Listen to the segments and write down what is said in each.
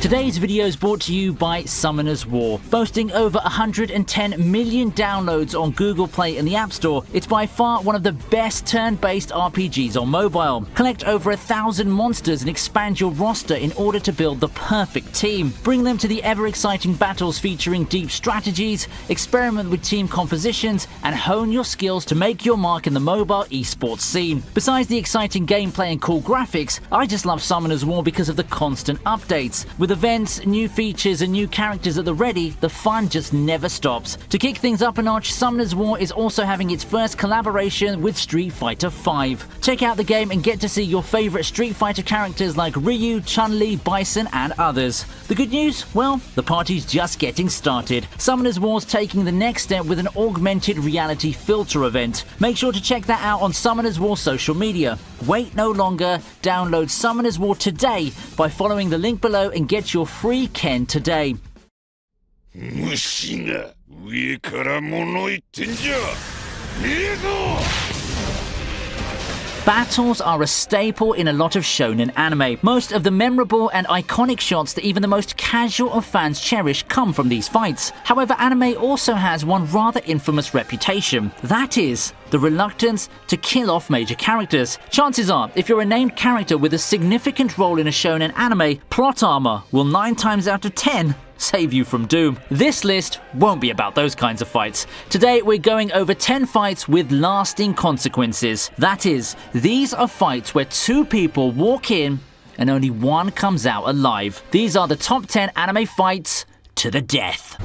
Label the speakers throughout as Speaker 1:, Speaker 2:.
Speaker 1: Today's video is brought to you by Summoner's War. Boasting over 110 million downloads on Google Play and the App Store, it's by far one of the best turn-based RPGs on mobile. Collect over 1,000 monsters and expand your roster in order to build the perfect team. Bring them to the ever-exciting battles featuring deep strategies, experiment with team compositions, and hone your skills to make your mark in the mobile esports scene. Besides the exciting gameplay and cool graphics, I just love Summoner's War because of the constant updates. With events, new features, and new characters at the ready, the fun just never stops. To kick things up a notch, Summoner's War is also having its first collaboration with Street Fighter V. Check out the game and get to see your favorite Street Fighter characters like Ryu, Chun-Li, Bison, and others. The good news? Well, the party's just getting started. Summoner's War's taking the next step with an augmented reality filter event. Make sure to check that out on Summoner's War social media. Wait no longer. Download Summoner's War today by following the link below and get your free Ken today.
Speaker 2: 虫が上から物言ってんじゃねえぞ
Speaker 1: Battles are a staple in a lot of shonen anime. Most of the memorable and iconic shots that even the most casual of fans cherish come from these fights. However, anime also has one rather infamous reputation. That is the reluctance to kill off major characters. Chances are, if you're a named character with a significant role in a shonen anime, plot armor will 9 times out of 10 save you from doom. This list won't be about those kinds of fights. Today we're going over 10 fights with lasting consequences. That is, these are fights where 2 people walk in and only one comes out alive. These are the top 10 anime fights to the death.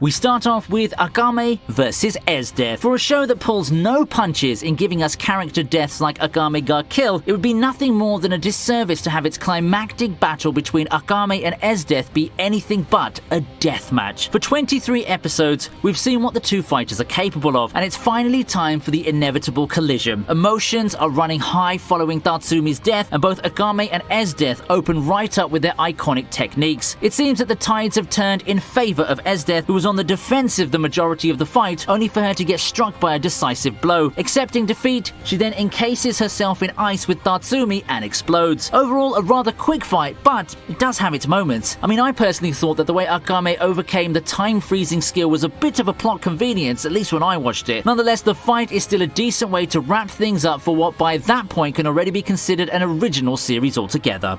Speaker 1: We start off with Akame vs Esdeath. For a show that pulls no punches in giving us character deaths like Akame got killed, it would be nothing more than a disservice to have its climactic battle between Akame and Esdeath be anything but a death match. For 23 episodes, we've seen what the two fighters are capable of, and it's finally time for the inevitable collision. Emotions are running high following Tatsumi's death, and both Akame and Esdeath open right up with their iconic techniques. It seems that the tides have turned in favor of Esdeath, who was on the defensive the majority of the fight, only for her to get struck by a decisive blow. Accepting defeat, she then encases herself in ice with Tatsumi and explodes. Overall, a rather quick fight, but it does have its moments. I mean, I personally thought that the way Akame overcame the time-freezing skill was a bit of a plot convenience, at least when I watched it. Nonetheless, the fight is still a decent way to wrap things up for what by that point can already be considered an original series altogether.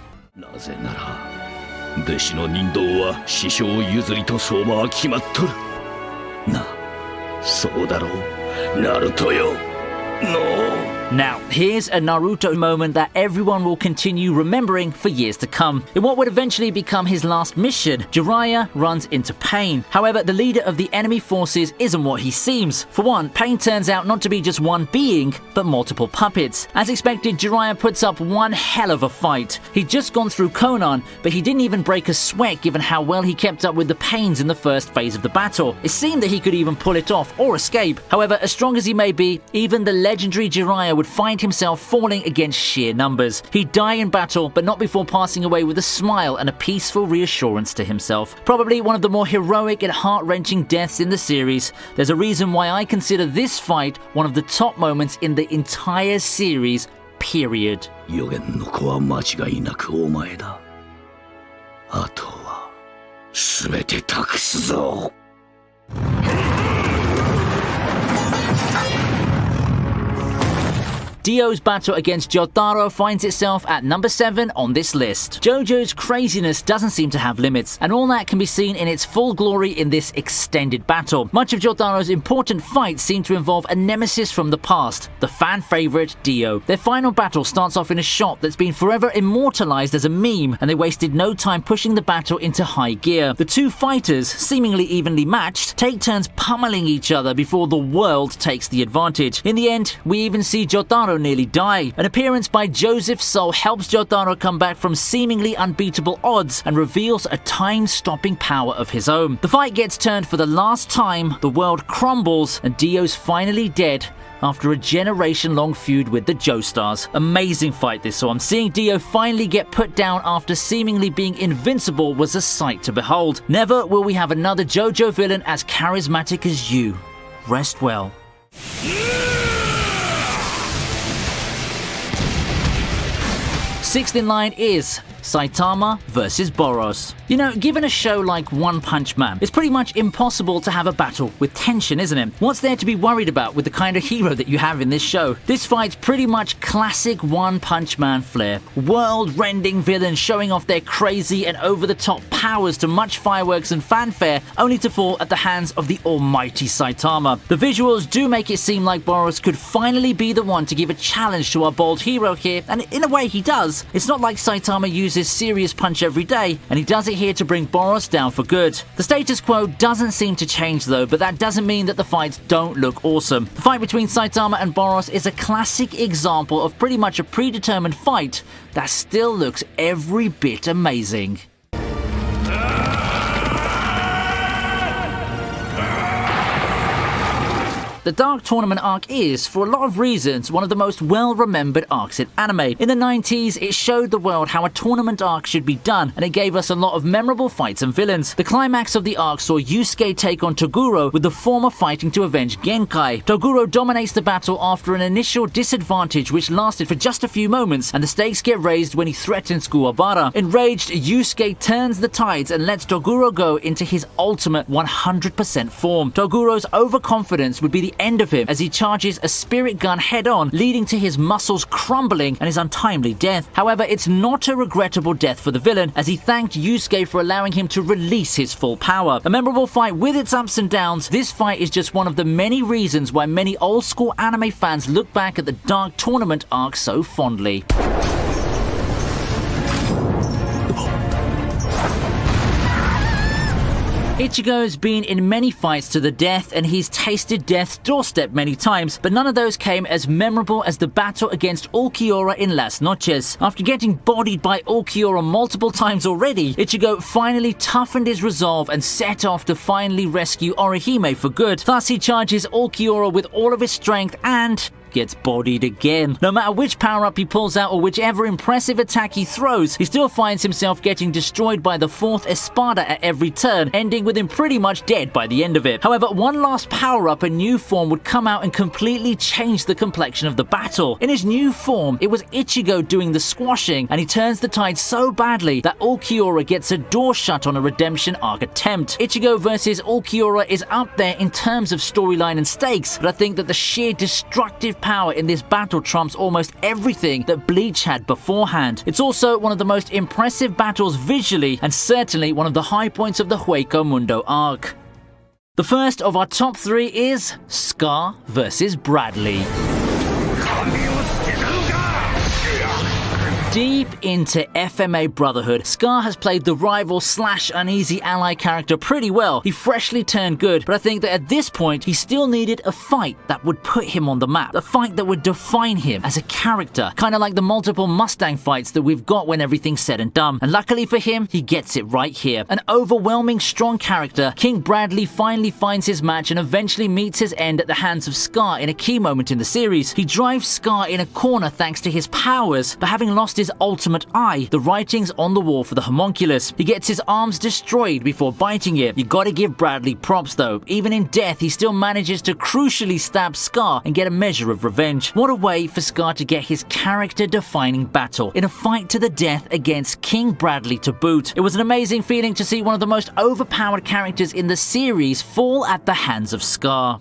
Speaker 3: 弟子の人道は師匠譲りと相場は決まっとるな、そうだろう、ナルトよ、
Speaker 1: Now, here's a Naruto moment that everyone will continue remembering for years to come. In what would eventually become his last mission, Jiraiya runs into Pain. However, the leader of the enemy forces isn't what he seems. For one, Pain turns out not to be just one being, but multiple puppets. As expected, Jiraiya puts up one hell of a fight. He'd just gone through Konan, but he didn't even break a sweat given how well he kept up with the pains in the first phase of the battle. It seemed that he could even pull it off or escape. However, as strong as he may be, even the legendary Jiraiya would find himself falling against sheer numbers. He'd die in battle, but not before passing away with a smile and a peaceful reassurance to himself. Probably one of the more heroic and heart-wrenching deaths in the series. There's a reason why I consider this fight one of the top moments in the entire series, period.
Speaker 3: 予言の子は間違いなくお前だ。あとは全て託すぞ。
Speaker 1: Dio's battle against Jotaro finds itself at number 7 on this list. JoJo's craziness doesn't seem to have limits, and all that can be seen in its full glory in this extended battle. Much of Jotaro's important fights seem to involve a nemesis from the past, the fan favorite Dio. Their final battle starts off in a shot that's been forever immortalized as a meme, and they wasted no time pushing the battle into high gear. The two fighters, seemingly evenly matched, take turns pummeling each other before the world takes the advantage. In the end, we even see Jotaro nearly die. An appearance by Joseph's soul helps Jotaro come back from seemingly unbeatable odds and reveals a time-stopping power of his own. The fight gets turned for the last time, the world crumbles, and Dio's finally dead after a generation-long feud with the Joestars. Amazing fight this one. Seeing Dio finally get put down after seemingly being invincible was a sight to behold. Never will we have another JoJo villain as charismatic as you. Rest well. Sixth in line is Saitama versus Boros. You know, given a show like One Punch Man, it's pretty much impossible to have a battle with tension, isn't it? What's there to be worried about with the kind of hero that you have in this show? This fight's pretty much classic One Punch Man flair. World-rending villains showing off their crazy and over-the-top powers to much fireworks and fanfare, only to fall at the hands of the almighty Saitama. The visuals do make it seem like Boros could finally be the one to give a challenge to our bold hero here, and in a way he does. It's not like Saitama uses serious punch every day, and he does it here to bring Boros down for good. The status quo doesn't seem to change though, but that doesn't mean that the fights don't look awesome. The fight between Saitama and Boros is a classic example of pretty much a predetermined fight that still looks every bit amazing. The Dark Tournament arc is, for a lot of reasons, one of the most well-remembered arcs in anime. In the 90s, it showed the world how a tournament arc should be done, and it gave us a lot of memorable fights and villains. The climax of the arc saw Yusuke take on Toguro, with the former fighting to avenge Genkai. Toguro dominates the battle after an initial disadvantage which lasted for just a few moments, and the stakes get raised when he threatens Kuwabara. Enraged, Yusuke turns the tides and lets Toguro go into his ultimate 100% form. Toguro's overconfidence would be the end of him as he charges a spirit gun head-on, leading to his muscles crumbling and his untimely death. However, it's not a regrettable death for the villain, as he thanked Yusuke for allowing him to release his full power. A memorable fight with its ups and downs, this fight is just one of the many reasons why many old-school anime fans look back at the Dark Tournament arc so fondly. Ichigo's been in many fights to the death, and he's tasted death's doorstep many times, but none of those came as memorable as the battle against Ulquiorra in Las Noches. After getting bodied by Ulquiorra multiple times already, Ichigo finally toughened his resolve and set off to finally rescue Orihime for good. Thus, he charges Ulquiorra with all of his strength and gets bodied again. No matter which power-up he pulls out or whichever impressive attack he throws, he still finds himself getting destroyed by the fourth Espada at every turn, ending with him pretty much dead by the end of it. However, one last power-up, a new form, would come out and completely change the complexion of the battle. In his new form, it was Ichigo doing the squashing, and he turns the tide so badly that Ulquiorra gets a door shut on a redemption arc attempt. Ichigo versus Ulquiorra is up there in terms of storyline and stakes, but I think that the sheer destructive power in this battle trumps almost everything that Bleach had beforehand. It's also one of the most impressive battles visually, and certainly one of the high points of the Hueco Mundo arc. The first of our top three is Scar versus Bradley. Deep into FMA Brotherhood, Scar has played the rival slash uneasy ally character pretty well. He freshly turned good, but I think that at this point, he still needed a fight that would put him on the map. A fight that would define him as a character, kind of like the multiple Mustang fights that we've got when everything's said and done. And luckily for him, he gets it right here. An overwhelming strong character, King Bradley finally finds his match and eventually meets his end at the hands of Scar in a key moment in the series. He drives Scar in a corner thanks to his powers, but having lost his ultimate eye, the writing's on the wall for the homunculus. He gets his arms destroyed before biting it. You gotta give Bradley props though. Even in death, he still manages to crucially stab Scar and get a measure of revenge. What a way for Scar to get his character-defining battle in a fight to the death against King Bradley to boot. It was an amazing feeling to see one of the most overpowered characters in the series fall at the hands of Scar.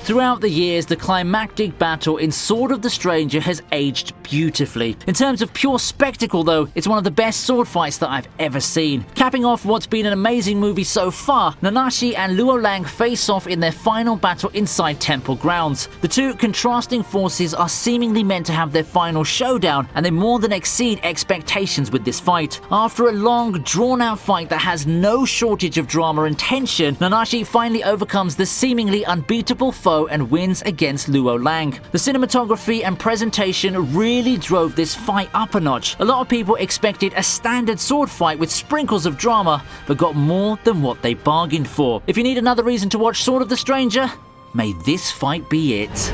Speaker 1: Throughout the years, the climactic battle in Sword of the Stranger has aged beautifully. In terms of pure spectacle though, it's one of the best sword fights that I've ever seen. Capping off what's been an amazing movie so far, Nanashi and Luo-Lang face off in their final battle inside temple grounds. The two contrasting forces are seemingly meant to have their final showdown, and they more than exceed expectations with this fight. After a long, drawn-out fight that has no shortage of drama and tension, Nanashi finally overcomes the seemingly unbeatable foe and wins against Luo-Lang. The cinematography and presentation really drove this fight up a notch. A lot of people expected a standard sword fight with sprinkles of drama, but got more than what they bargained for. If you need another reason to watch Sword of the Stranger, may this fight be it.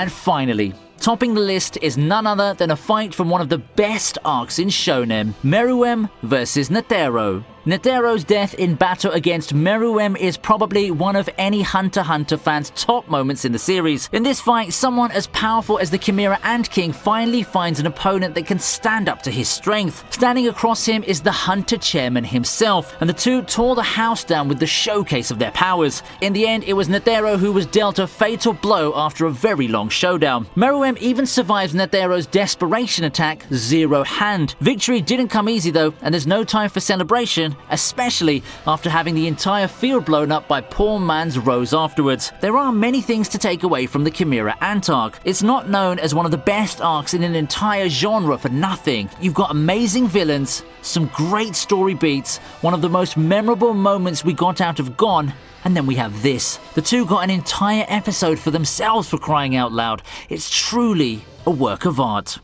Speaker 1: And finally, topping the list is none other than a fight from one of the best arcs in shonen, Meruem vs Netero. Netero's death in battle against Meruem is probably one of any Hunter x Hunter fan's top moments in the series. In this fight, someone as powerful as the Chimera Ant King finally finds an opponent that can stand up to his strength. Standing across him is the Hunter chairman himself, and the two tore the house down with the showcase of their powers. In the end, it was Netero who was dealt a fatal blow after a very long showdown. Meruem even survives Netero's desperation attack, Zero Hand. Victory didn't come easy though, and there's no time for celebration, especially after having the entire field blown up by poor man's Rose afterwards. There are many things to take away from the Chimera Ant arc. It's not known as one of the best arcs in an entire genre for nothing. You've got amazing villains, some great story beats, one of the most memorable moments we got out of Gon, and then we have this. The two got an entire episode for themselves, for crying out loud. It's truly a work of art.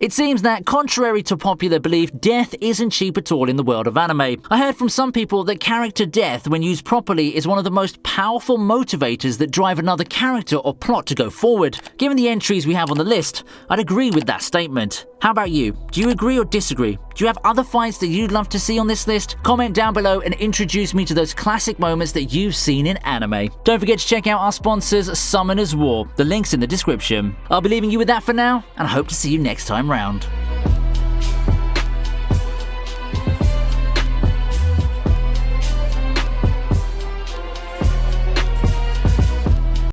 Speaker 1: It seems that, contrary to popular belief, death isn't cheap at all in the world of anime. I heard from some people that character death, when used properly, is one of the most powerful motivators that drive another character or plot to go forward. Given the entries we have on the list, I'd agree with that statement. How about you? Do you agree or disagree? Do you have other fights that you'd love to see on this list? Comment down below and introduce me to those classic moments that you've seen in anime. Don't forget to check out our sponsors, Summoner's War. The link's in the description. I'll be leaving you with that for now, and I hope to see you next time round.